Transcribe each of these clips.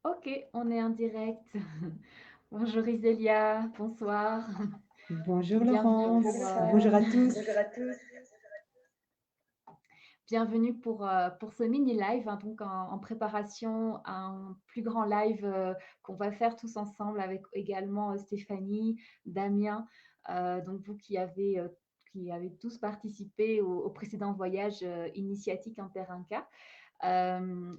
Ok, on est en direct. Bonjour Isélia, bonsoir. Bonjour Bienvenue Laurence, bonjour à tous. bienvenue pour ce mini live, hein, donc en préparation à un plus grand live qu'on va faire tous ensemble avec également Stéphanie, Damien, donc vous qui avez tous participé au précédent voyage initiatique Inter-Inca.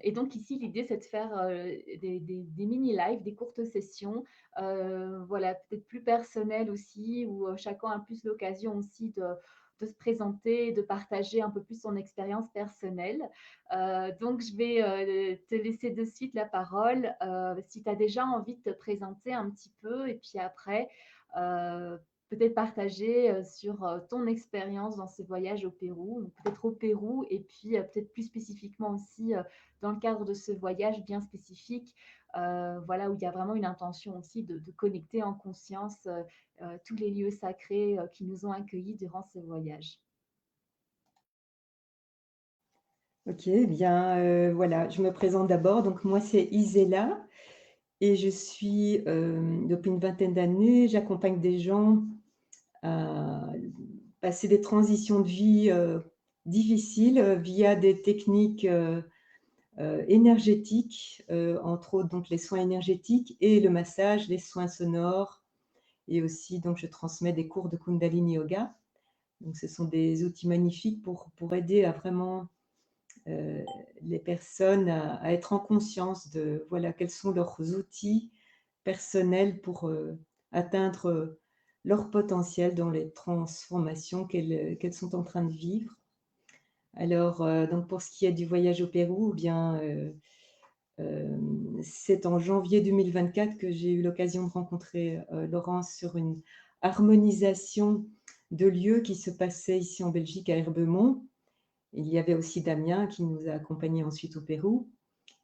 Et donc ici, l'idée, c'est de faire des mini-lives, des courtes sessions, voilà, peut-être plus personnelles aussi, où chacun a plus l'occasion aussi de se présenter, de partager un peu plus son expérience personnelle. Donc, je vais te laisser de suite la parole. Si tu as déjà envie de te présenter un petit peu, et puis après, euh, peut-être partager sur ton expérience dans ce voyage au Pérou, peut-être au Pérou, et puis peut-être plus spécifiquement aussi dans le cadre de ce voyage bien spécifique, voilà, où il y a vraiment une intention aussi de connecter en conscience tous les lieux sacrés qui nous ont accueillis durant ce voyage. Ok, eh bien voilà, je me présente d'abord. Donc moi c'est Isela et je suis depuis une vingtaine d'années, j'accompagne des gens à passer des transitions de vie difficiles via des techniques énergétiques, entre autres donc les soins énergétiques et le massage, les soins sonores et aussi donc je transmets des cours de Kundalini Yoga. Donc ce sont des outils magnifiques pour aider à vraiment euh, les personnes à être en conscience de voilà, quels sont leurs outils personnels pour atteindre leur potentiel dans les transformations qu'elles sont en train de vivre. Alors, donc pour ce qui est du voyage au Pérou, eh bien, c'est en janvier 2024 que j'ai eu l'occasion de rencontrer Laurence sur une harmonisation de lieux qui se passait ici en Belgique à Herbemont. Il y avait aussi Damien qui nous a accompagnés ensuite au Pérou.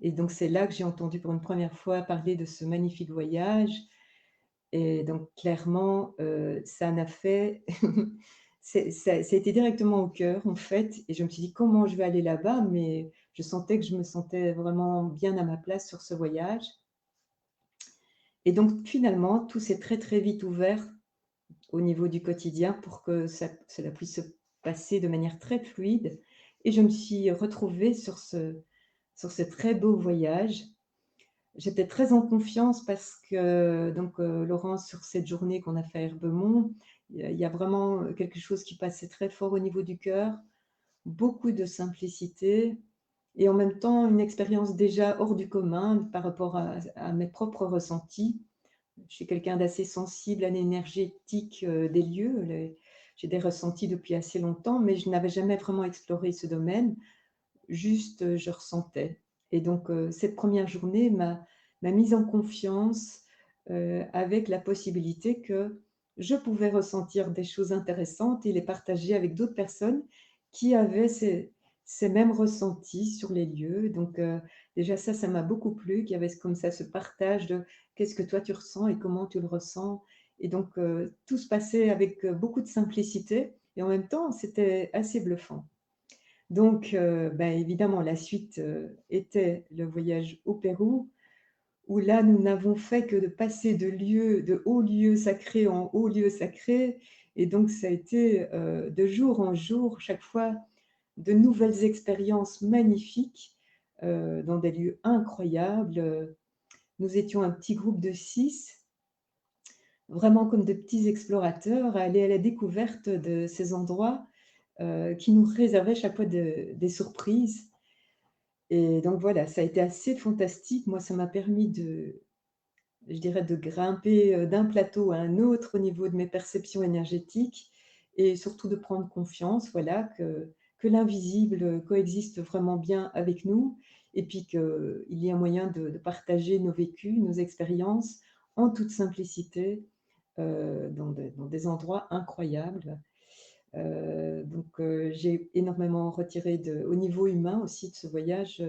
Et donc, c'est là que j'ai entendu pour une première fois parler de ce magnifique voyage. Et donc, clairement, ça n'a fait... ça a été directement au cœur, en fait. Et je me suis dit, comment je vais aller là-bas? Mais je sentais que je me sentais vraiment bien à ma place sur ce voyage. Et donc, finalement, tout s'est très, très vite ouvert au niveau du quotidien pour que cela puisse se passer de manière très fluide. Et je me suis retrouvée sur ce très beau voyage. J'étais très en confiance parce que, donc, Laurence, sur cette journée qu'on a fait à Herbemont, il y a vraiment quelque chose qui passait très fort au niveau du cœur, beaucoup de simplicité et en même temps une expérience déjà hors du commun par rapport à mes propres ressentis. Je suis quelqu'un d'assez sensible à l'énergétique des lieux. J'ai des ressentis depuis assez longtemps, mais je n'avais jamais vraiment exploré ce domaine. Juste, je ressentais. Et donc, cette première journée m'a mise en confiance avec la possibilité que je pouvais ressentir des choses intéressantes et les partager avec d'autres personnes qui avaient ces mêmes ressentis sur les lieux. Donc, déjà ça m'a beaucoup plu, qu'il y avait comme ça ce partage de qu'est-ce que toi tu ressens et comment tu le ressens. Et donc, tout se passait avec beaucoup de simplicité et en même temps, c'était assez bluffant. Donc, évidemment, la suite était le voyage au Pérou, où là, nous n'avons fait que de passer de hauts lieux sacrés en hauts lieux sacrés. Et donc, ça a été de jour en jour, chaque fois, de nouvelles expériences magnifiques dans des lieux incroyables. Nous étions un petit groupe de 6, vraiment comme de petits explorateurs, à aller à la découverte de ces endroits qui nous réservaient chaque fois des surprises. Et donc voilà, ça a été assez fantastique. Moi, ça m'a permis je dirais, de grimper d'un plateau à un autre au niveau de mes perceptions énergétiques et surtout de prendre confiance, voilà, que l'invisible coexiste vraiment bien avec nous et puis qu'il y a un moyen de partager nos vécus, nos expériences en toute simplicité dans des endroits incroyables. Donc, j'ai énormément retiré au niveau humain aussi de ce voyage.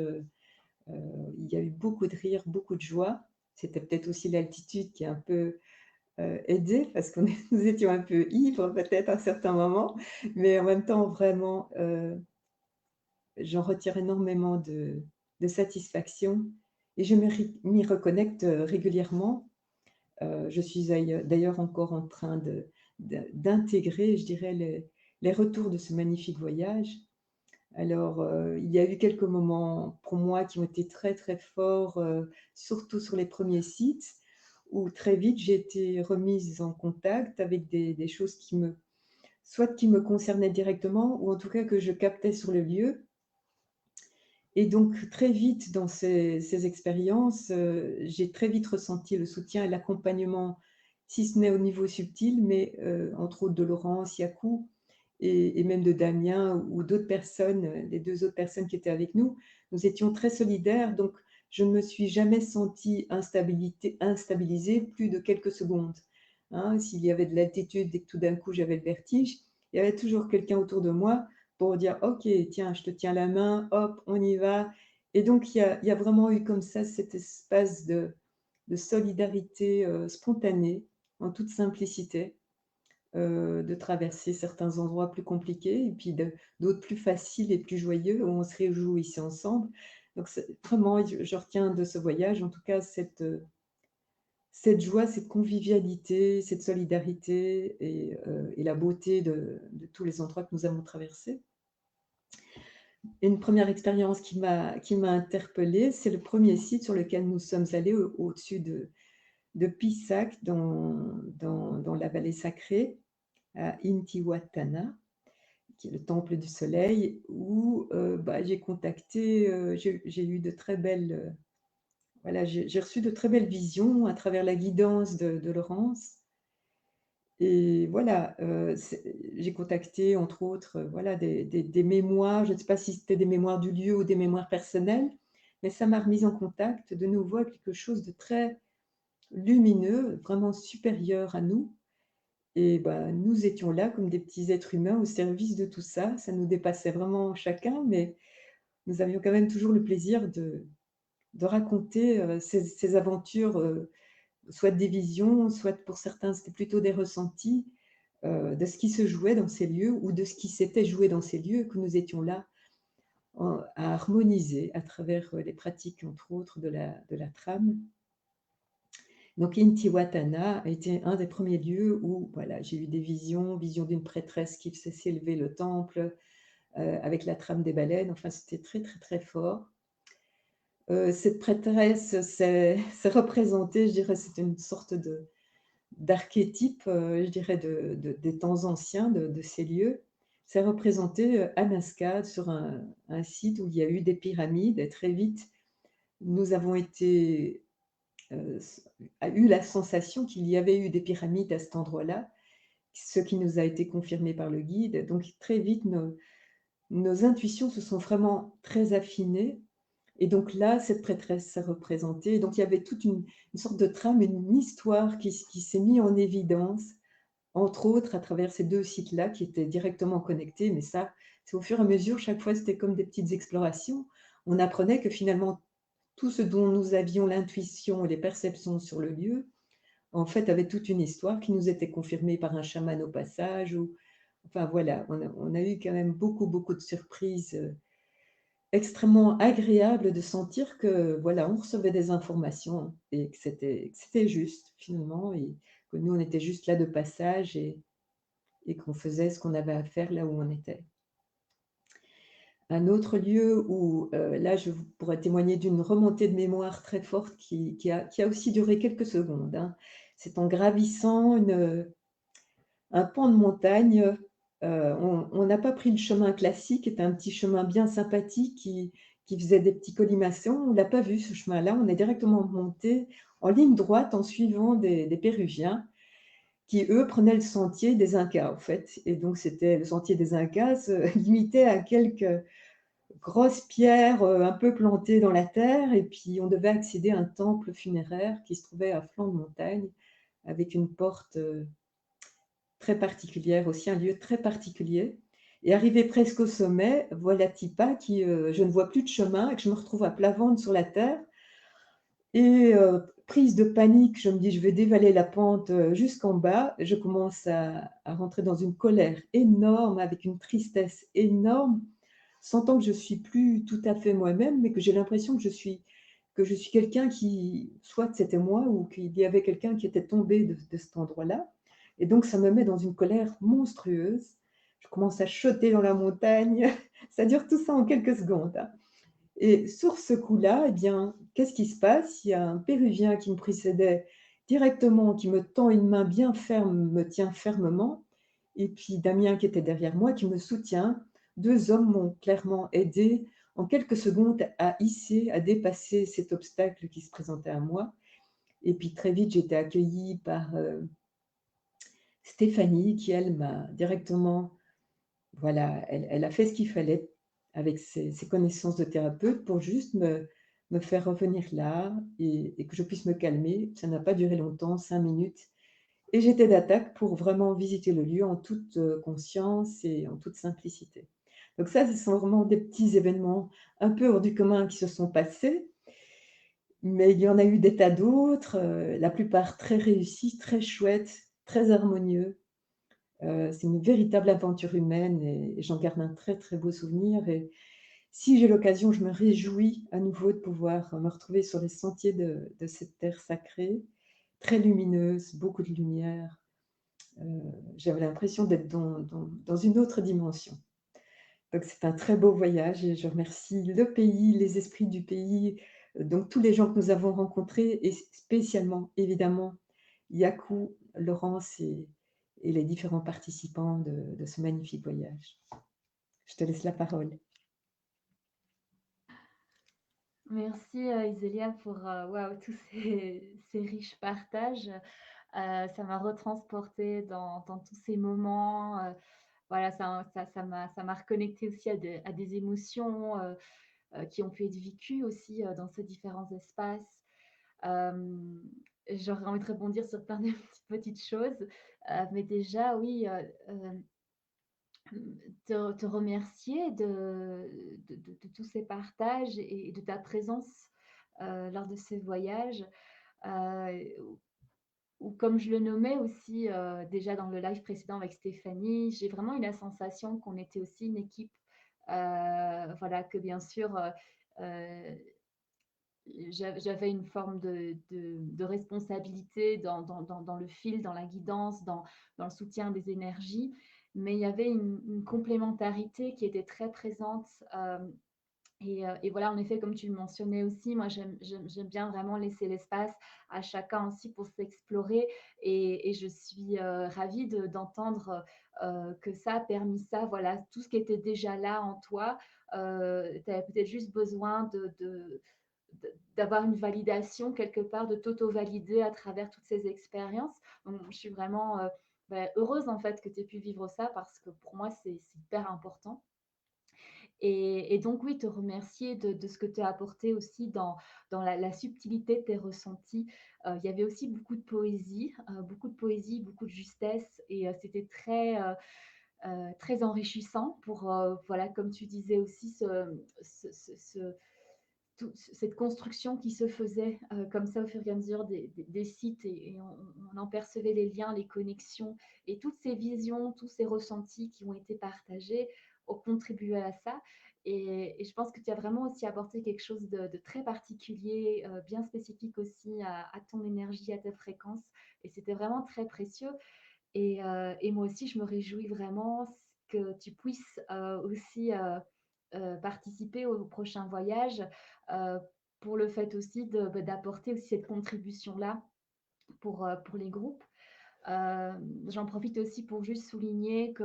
Il y a eu beaucoup de rire, beaucoup de joie. C'était peut-être aussi l'altitude qui a un peu aidé parce qu'on nous étions un peu ivres peut-être à certains moments, mais en même temps, vraiment, j'en retire énormément de satisfaction et je m'y reconnecte régulièrement. Je suis d'ailleurs encore en train d'intégrer, je dirais, les retours de ce magnifique voyage. Alors, il y a eu quelques moments pour moi qui ont été très, très forts, surtout sur les premiers sites, où très vite j'ai été remise en contact avec des choses qui me concernaient directement, ou en tout cas que je captais sur le lieu. Et donc très vite dans ces expériences, j'ai très vite ressenti le soutien et l'accompagnement, si ce n'est au niveau subtil, mais entre autres de Laurence Yakou et même de Damien ou d'autres personnes, les 2 autres personnes qui étaient avec nous. Nous étions très solidaires, donc je ne me suis jamais sentie instabilisée plus de quelques secondes, hein. S'il y avait de l'altitude et que tout d'un coup j'avais le vertige, il y avait toujours quelqu'un autour de moi pour dire: «OK, tiens, je te tiens la main, hop, on y va». Et donc il y a vraiment eu comme ça cet espace de solidarité, spontanée, en toute simplicité, de traverser certains endroits plus compliqués et puis d'autres plus faciles et plus joyeux où on se réjouissait ensemble. Donc c'est vraiment, je retiens de ce voyage, en tout cas, cette joie, cette convivialité, cette solidarité et la beauté de tous les endroits que nous avons traversés. Une première expérience qui m'a interpellée, c'est le premier site sur lequel nous sommes allés au-dessus de Pisac dans la vallée sacrée, à Intihuatana, qui est le temple du soleil, où, bah, j'ai contacté, j'ai eu de très belles, voilà, j'ai reçu de très belles visions à travers la guidance de Laurence. Et voilà, j'ai contacté entre autres, voilà des mémoires, je ne sais pas si c'était des mémoires du lieu ou des mémoires personnelles, mais ça m'a remise en contact de nouveau avec quelque chose de très lumineux, vraiment supérieur à nous. Et bah, nous étions là comme des petits êtres humains au service de tout ça. Ça nous dépassait vraiment chacun, mais nous avions quand même toujours le plaisir de raconter, ces aventures, soit des visions, soit pour certains, c'était plutôt des ressentis, de ce qui se jouait dans ces lieux ou de ce qui s'était joué dans ces lieux, que nous étions là à harmoniser à travers, les pratiques, entre autres, de la trame. Donc Intihuatana a été un des premiers lieux où, voilà, j'ai eu des visions d'une prêtresse qui faisait s'élever le temple, avec la trame des baleines, enfin c'était très, très, très fort. Cette prêtresse s'est représentée, je dirais, c'est une sorte d'archétype, je dirais des temps anciens de ces lieux. C'est représenté, à Nazca sur un site où il y a eu des pyramides et très vite, nous avons été, a eu la sensation qu'il y avait eu des pyramides à cet endroit-là, ce qui nous a été confirmé par le guide. Donc très vite, nos intuitions se sont vraiment très affinées et donc là, cette prêtresse s'est représentée. Donc il y avait toute une sorte de trame, une histoire qui s'est mise en évidence, entre autres à travers ces 2 sites-là qui étaient directement connectés. Mais ça, c'est au fur et à mesure, chaque fois, c'était comme des petites explorations. On apprenait que finalement, tout ce dont nous avions l'intuition et les perceptions sur le lieu, en fait, avait toute une histoire qui nous était confirmée par un chaman au passage ou enfin voilà, on a eu quand même beaucoup, beaucoup de surprises, extrêmement agréables de sentir que, voilà, on recevait des informations et que c'était juste finalement et que nous, on était juste là de passage et qu'on faisait ce qu'on avait à faire là où on était. Un autre lieu où, là, je pourrais témoigner d'une remontée de mémoire très forte qui a aussi duré quelques secondes, hein. C'est en gravissant un pan de montagne, on n'a pas pris le chemin classique, qui était un petit chemin bien sympathique qui faisait des petits colimaçons. On l'a pas vu ce chemin-là, on est directement monté en ligne droite en suivant des Péruviens qui, eux, prenaient le sentier des Incas, en fait. Et donc c'était le sentier des Incas se limitait à quelques grosses pierres, un peu plantées dans la terre et puis on devait accéder à un temple funéraire qui se trouvait à flanc de montagne avec une porte, très particulière aussi, un lieu très particulier. Et arrivé presque au sommet, voilà Tipa qui, je ne vois plus de chemin et que je me retrouve à plat ventre sur la terre et prise de panique, je me dis: «Je vais dévaler la pente, jusqu'en bas». Je commence à rentrer dans une colère énorme, avec une tristesse énorme, sentant que je suis plus tout à fait moi-même, mais que j'ai l'impression que je suis que je suis quelqu'un qui, soit c'était moi ou qu'il y avait quelqu'un qui était tombé de cet endroit-là. Et donc ça me met dans une colère monstrueuse. Je commence à choter dans la montagne. Ça dure tout ça en quelques secondes, hein. Et sur ce coup-là, eh bien, qu'est-ce qui se passe? Il y a un Péruvien qui me précédait directement, qui me tend une main bien ferme, me tient fermement, et puis Damien qui était derrière moi, qui me soutient. 2 hommes m'ont clairement aidé en quelques secondes à hisser, à dépasser cet obstacle qui se présentait à moi. Et puis très vite, j'ai été accueillie par, Stéphanie qui, elle, m'a directement, voilà, elle a fait ce qu'il fallait avec ses connaissances de thérapeute pour juste me faire revenir là et que je puisse me calmer. Ça n'a pas duré longtemps, 5 minutes, et j'étais d'attaque pour vraiment visiter le lieu en toute, conscience et en toute simplicité. Donc ça, ce sont vraiment des petits événements un peu hors du commun qui se sont passés, mais il y en a eu des tas d'autres, la plupart très réussis, très chouettes, très harmonieux. C'est une véritable aventure humaine et j'en garde un très, très beau souvenir, et si j'ai l'occasion, je me réjouis à nouveau de pouvoir me retrouver sur les sentiers de cette terre sacrée, très lumineuse, beaucoup de lumière. Heu, J'avais l'impression d'être dans une autre dimension. Donc c'est un très beau voyage et je remercie le pays, les esprits du pays, donc tous les gens que nous avons rencontrés et spécialement, évidemment, Yakou, Laurence et les différents participants de ce magnifique voyage. Je te laisse la parole. Merci, Isélia pour, waouh, tous ces riches partages. Ça m'a retransportée dans tous ces moments, voilà, ça m'a reconnectée aussi à des émotions, qui ont pu être vécues aussi, dans ces différents espaces. Hem, J'aurais envie de rebondir sur plein de petites choses, mais déjà oui, te remercier de tous ces partages et de ta présence, lors de ces voyages, heu, ou comme je le nommais aussi, déjà dans le live précédent avec Stéphanie, j'ai vraiment eu la sensation qu'on était aussi une équipe, voilà, que bien sûr, j'avais une forme de responsabilité dans le fil, dans la guidance, dans le soutien des énergies, mais il y avait une complémentarité qui était très présente. Et voilà, en effet, comme tu le mentionnais aussi, moi, j'aime bien vraiment laisser l'espace à chacun aussi pour s'explorer. Et je suis ravie d'entendre que ça a permis ça, voilà, tout ce qui était déjà là en toi. Tu avais peut-être juste besoin d'avoir une validation quelque part, de t'auto-valider à travers toutes ces expériences. Donc, je suis vraiment heureuse en fait que tu aies pu vivre ça parce que pour moi, c'est hyper important. Et donc oui, te remercier de ce que tu as apporté aussi dans la subtilité de tes ressentis. Il y avait aussi beaucoup de poésie, beaucoup de justesse et c'était très enrichissant pour, voilà, comme tu disais aussi, cette construction qui se faisait, comme ça au fur et à mesure des sites et on en percevait les liens, les connexions et toutes ces visions, tous ces ressentis qui ont été partagés ont contribué à ça et je pense que tu as vraiment aussi apporté quelque chose de très particulier, bien spécifique aussi à ton énergie, à ta fréquence et c'était vraiment très précieux et moi aussi je me réjouis vraiment que tu puisses, aussi, participer au prochain voyage, heu, pour le fait aussi d'apporter aussi cette contribution-là pour les groupes. J'en profite aussi pour juste souligner que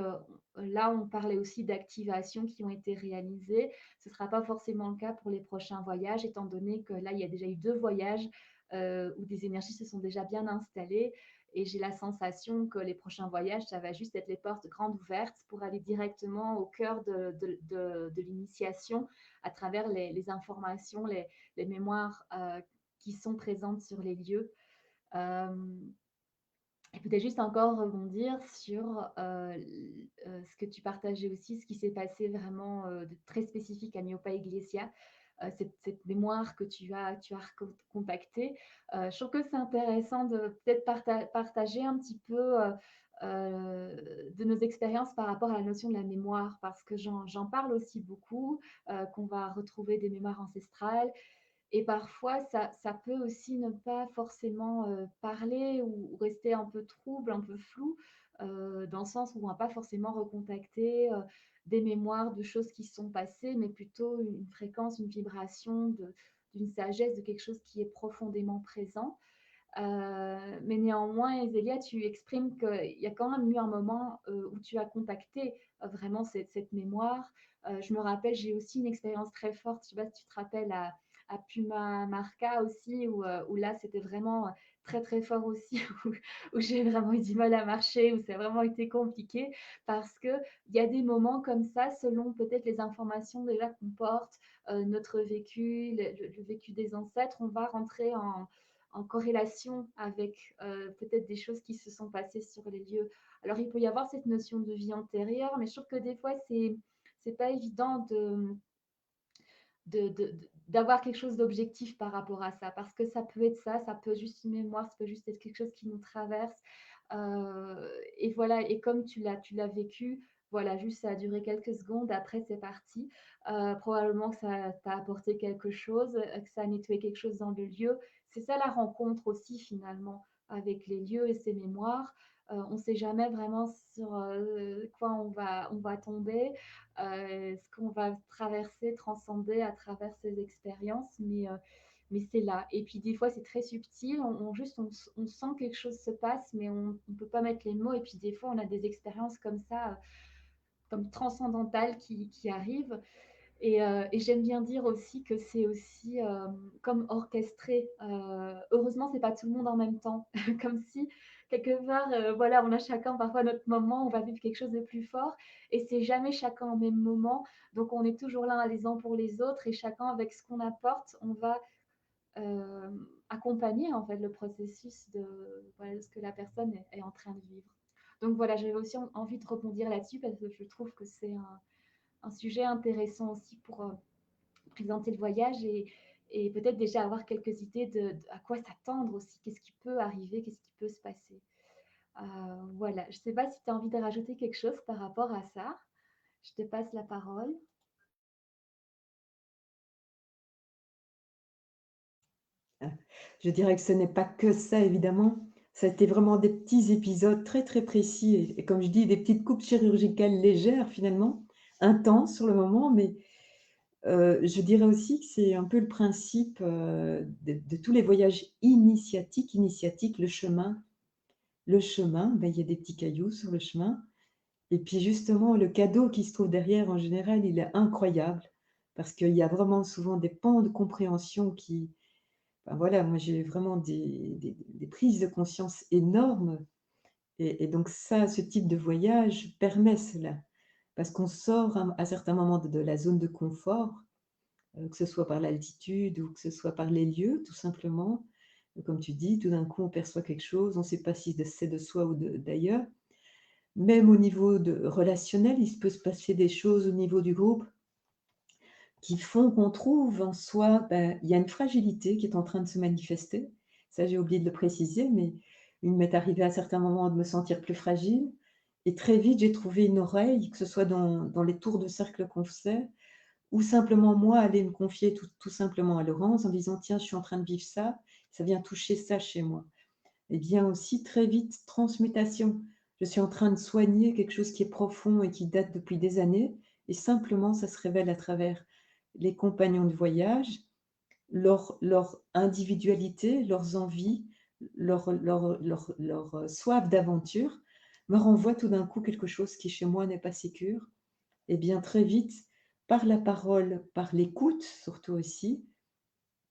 là, on parlait aussi d'activations qui ont été réalisées. Ce ne sera pas forcément le cas pour les prochains voyages, étant donné que là, il y a déjà eu 2 voyages, où des énergies se sont déjà bien installées et j'ai la sensation que les prochains voyages, ça va juste être les portes grandes ouvertes pour aller directement au cœur de l'initiation à travers les informations, les mémoires, qui sont présentes sur les lieux. Hem et peut-être juste encore rebondir sur, ce que tu partageais aussi, ce qui s'est passé vraiment, de très spécifique à Myopa Iglesia, cette mémoire que tu as recontactée. Je trouve que c'est intéressant de peut-être partager un petit peu, de nos expériences par rapport à la notion de la mémoire parce que j'en parle aussi beaucoup, qu'on va retrouver des mémoires ancestrales Et parfois, ça peut aussi ne pas forcément, parler ou rester un peu trouble, un peu flou, dans le sens où on va pas forcément recontacter, des mémoires de choses qui se sont passées, mais plutôt une fréquence, une vibration d'une sagesse, de quelque chose qui est profondément présent. Mais néanmoins, Ezélia, tu exprimes qu'il y a quand même eu un moment, où tu as contacté, vraiment cette mémoire. Je me rappelle, j'ai aussi une expérience très forte, je ne sais pas si tu te rappelles à Puma Marca aussi où là, c'était vraiment, très, très fort aussi où j'ai vraiment eu du mal à marcher, où ça a vraiment été compliqué parce qu'il y a des moments comme ça, selon peut-être les informations déjà qu'on porte, notre vécu, le vécu des ancêtres, on va rentrer en corrélation avec peut-être des choses qui se sont passées sur les lieux. Alors, il peut y avoir cette notion de vie antérieure, mais je trouve que des fois, c'est pas évident d'avoir quelque chose d'objectif par rapport à ça, parce que ça peut être ça, ça peut être juste une mémoire, ça peut juste être quelque chose qui nous traverse. Et voilà, et comme tu l'as vécu, voilà, juste ça a duré quelques secondes, après c'est parti. Probablement que ça t'a apporté quelque chose, que ça a nettoyé quelque chose dans le lieu. C'est ça la rencontre aussi finalement avec les lieux et ces mémoires. On ne sait jamais vraiment sur quoi on va tomber, ce qu'on va traverser, transcender à travers ces expériences, mais c'est là. Et puis des fois, c'est très subtil, on sent quelque chose se passe, mais on ne peut pas mettre les mots. Et puis des fois, on a des expériences comme ça, comme transcendantales qui arrivent. Et j'aime bien dire aussi que c'est aussi comme orchestré. Heureusement, c'est pas tout le monde en même temps. Comme si, quelque part, voilà, on a chacun parfois notre moment, on va vivre quelque chose de plus fort. Et c'est jamais chacun au même moment. Donc, on est toujours là les uns pour les autres. Et chacun, avec ce qu'on apporte, on va euh, accompagner en fait le processus voilà, de ce que la personne est en train de vivre. Donc voilà, j'avais aussi envie de rebondir là-dessus parce que je trouve que c'est un sujet intéressant aussi pour présenter le voyage et peut-être déjà avoir quelques idées à quoi s'attendre aussi, qu'est-ce qui peut arriver, qu'est-ce qui peut se passer. Voilà, je ne sais pas si tu as envie de rajouter quelque chose par rapport à ça. Je te passe la parole. Je dirais que ce n'est pas que ça, évidemment. Ça a été vraiment des petits épisodes très, très précis et comme je dis, des petites coupes chirurgicales légères finalement, intenses sur le moment, mais je dirais aussi que c'est un peu le principe, de tous les voyages initiatiques, le chemin, ben, il y a des petits cailloux sur le chemin et puis justement le cadeau qui se trouve derrière en général, il est incroyable parce qu'il y a vraiment souvent des pans de compréhension qui enfin voilà, moi j'ai eu vraiment des prises de conscience énormes et donc ça, ce type de voyage permet cela. Parce qu'on sort à certains moments de la zone de confort, que ce soit par l'altitude ou que ce soit par les lieux, tout simplement. Comme tu dis, tout d'un coup, on perçoit quelque chose, on ne sait pas si c'est de soi ou d'ailleurs. Même au niveau relationnel, il se peut se passer des choses au niveau du groupe qui font qu'on trouve en soi, ben, il y a une fragilité qui est en train de se manifester. Ça, j'ai oublié de le préciser, mais il m'est arrivé à certains moments de me sentir plus fragile. Et très vite, j'ai trouvé une oreille, que ce soit dans les tours de cercle qu'on faisait, ou simplement moi aller me confier tout simplement à Laurence en disant: «Tiens, je suis en train de vivre ça vient toucher ça chez moi». Et bien aussi très vite, transmutation. Je suis en train de soigner quelque chose qui est profond et qui date depuis des années et simplement ça se révèle à travers les compagnons de voyage, leur individualité, leurs envies, leur soif d'aventure me renvoie tout d'un coup quelque chose qui chez moi n'est pas sécure. Et bien très vite, par la parole, par l'écoute surtout aussi,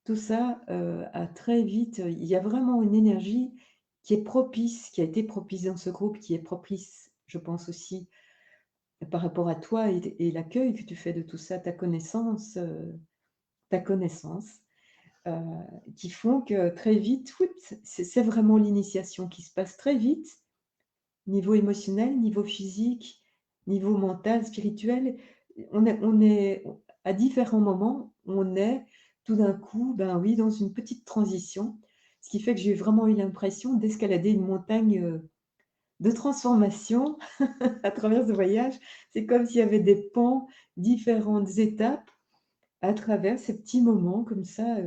tout ça, a très vite, il y a vraiment une énergie qui est propice, qui a été propice dans ce groupe, qui est propice, je pense aussi, par rapport à toi et l'accueil que tu fais de tout ça, ta connaissance, heu, qui font que très vite, oui, c'est vraiment l'initiation qui se passe très vite, niveau émotionnel, niveau physique, niveau mental, spirituel. On est à différents moments, on est tout d'un coup, ben oui, dans une petite transition. Ce qui fait que j'ai vraiment eu l'impression d'escalader une montagne, de transformation à travers ce voyage. C'est comme s'il y avait des pans, différentes étapes à travers ces petits moments comme ça,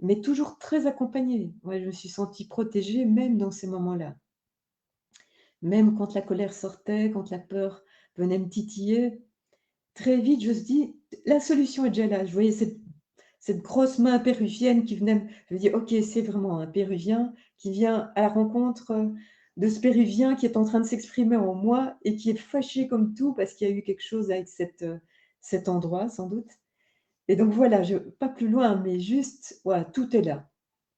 mais toujours très accompagnée. Ouais, je me suis sentie protégée même dans ces moments-là. Même quand la colère sortait, quand la peur venait me titiller, très vite, je me suis dit: «La solution est déjà là». Je voyais cette grosse main péruvienne qui venait me je me dis: «OK, c'est vraiment un Péruvien qui vient à la rencontre, de ce Péruvien qui est en train de s'exprimer en moi et qui est fâché comme tout parce qu'il y a eu quelque chose avec cet endroit sans doute». Et donc voilà, je pas plus loin, mais juste, voilà, tout est là.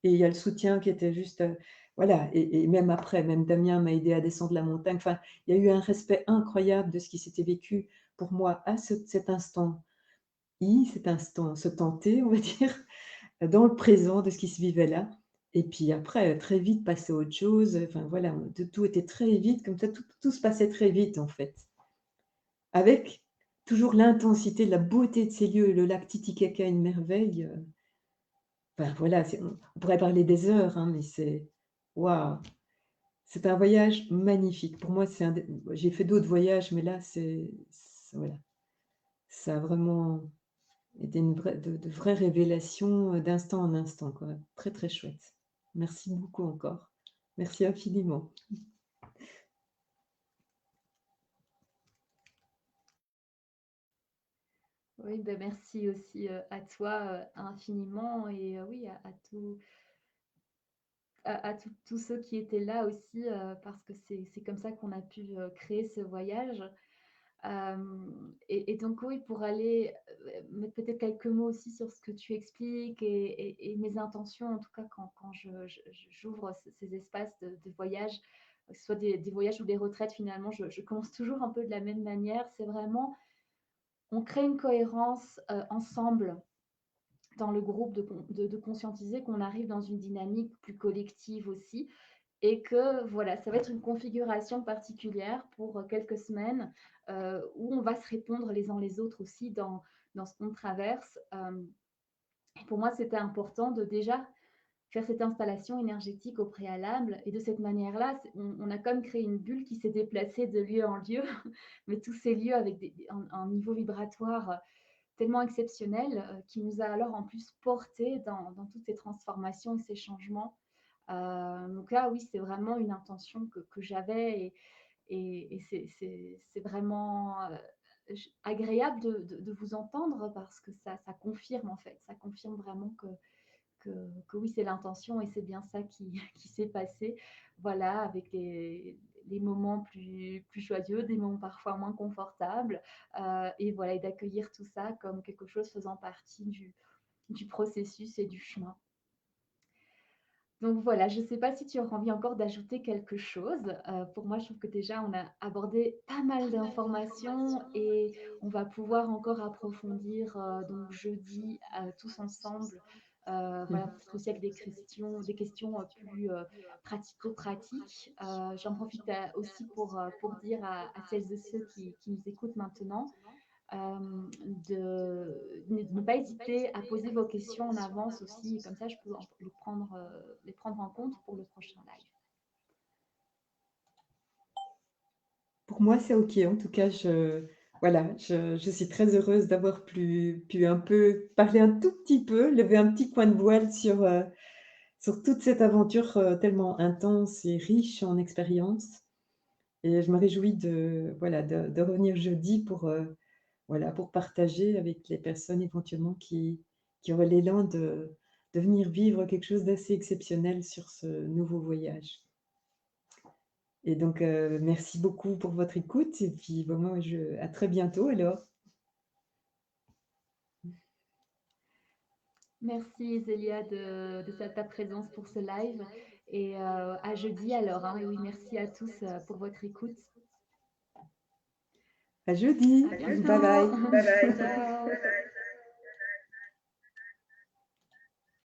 Et il y a le soutien qui était juste, voilà, et même après, même Damien m'a aidé à descendre la montagne. Enfin, il y a eu un respect incroyable de ce qui s'était vécu pour moi à cet instant cet instant, ce temps T, on va dire, dans le présent de ce qui se vivait là. Et puis après, très vite passer à autre chose, enfin voilà, tout était très vite, comme ça, tout se passait très vite en fait. Avec toujours l'intensité, la beauté de ces lieux, le lac Titicaca, une merveille, enfin voilà, on pourrait parler des heures, hein, mais c'est waouh! C'est un voyage magnifique. Pour moi, c'est un des j'ai fait d'autres voyages, mais là, voilà, ça a vraiment été une vraie de vraies révélations, d'instant en instant, quoi. Très, très chouette. Merci beaucoup encore. Merci infiniment. Oui, ben merci aussi, à toi, infiniment et oui, à tous ceux qui étaient là aussi, parce que c'est comme ça qu'on a pu, créer ce voyage. Et donc oui, pour aller, mettre peut-être quelques mots aussi sur ce que tu expliques et mes intentions, en tout cas quand j'ouvre ces espaces de voyage, que ce soit des voyages ou des retraites finalement, je commence toujours un peu de la même manière. C'est vraiment, on crée une cohérence, ensemble dans le groupe de conscientiser qu'on arrive dans une dynamique plus collective aussi et que voilà, ça va être une configuration particulière pour quelques semaines où on va se répondre les uns les autres aussi dans ce qu'on traverse. Et pour moi, c'était important de déjà faire cette installation énergétique au préalable. Et de cette manière-là, on a comme créé une bulle qui s'est déplacée de lieu en lieu, mais tous ces lieux avec un niveau vibratoire tellement exceptionnel qui nous a alors en plus porté dans toutes ces transformations et ces changements. Donc là, oui, c'est vraiment une intention que j'avais et c'est vraiment agréable de vous entendre parce que ça confirme en fait, ça confirme vraiment que oui, c'est l'intention et c'est bien ça qui, qui s'est passé. Voilà, avec les moments plus joyeux, des moments parfois moins confortables. Et voilà, et d'accueillir tout ça comme quelque chose faisant partie du processus et du chemin. Donc voilà, je ne sais pas si tu auras envie encore d'ajouter quelque chose. Pour moi, je trouve que déjà, on a abordé pas mal d'informations et on va pouvoir encore approfondir donc jeudi tous ensemble. Voilà, Mmh. peut-être aussi avec des questions plus pratico-pratiques. J'en profite aussi pour dire à celles et ceux qui nous écoutent maintenant de ne pas hésiter à poser vos questions en avance aussi, comme ça je peux les prendre en compte pour le prochain live. Pour moi, c'est OK. En tout cas, voilà, je suis très heureuse d'avoir pu un peu parler un tout petit peu, lever un petit coin de voile sur toute cette aventure, tellement intense et riche en expériences. Et je me réjouis voilà, de revenir jeudi pour, voilà, pour partager avec les personnes éventuellement qui auraient l'élan de venir vivre quelque chose d'assez exceptionnel sur ce nouveau voyage. Et donc, merci beaucoup pour votre écoute et puis vraiment à très bientôt alors. Merci Zélia de ta présence pour ce live et à jeudi alors, hein, et oui, merci à tous pour votre écoute. À jeudi. À Bye bientôt. bye. Ciao.